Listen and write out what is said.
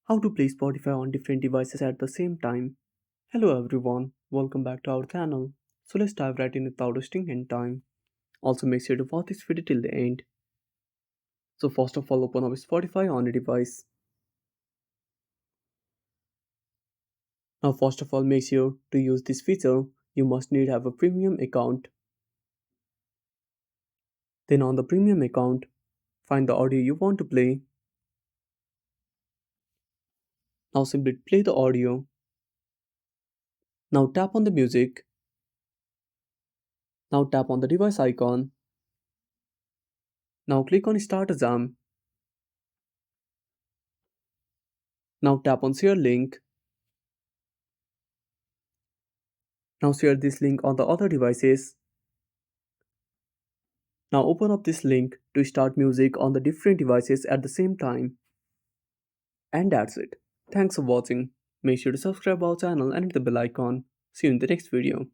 How to play Spotify on different devices at the same time. Hello everyone, welcome back to our channel. So let's dive right in without wasting any time. Also make sure to watch this video till the end. So first of all open up Spotify on a device. Now first of all make sure to use this feature you must need have a premium account. Then on the premium account find the audio you want to play. Now simply play the audio. Now tap on the music. Now tap on the device icon. Now click on start a jam. Now tap on share link. Now share this link on the other devices. Now open up this link to start music on the different devices at the same time. And that's it. Thanks for watching. Make sure to subscribe our channel and hit the bell icon. See you in the next video.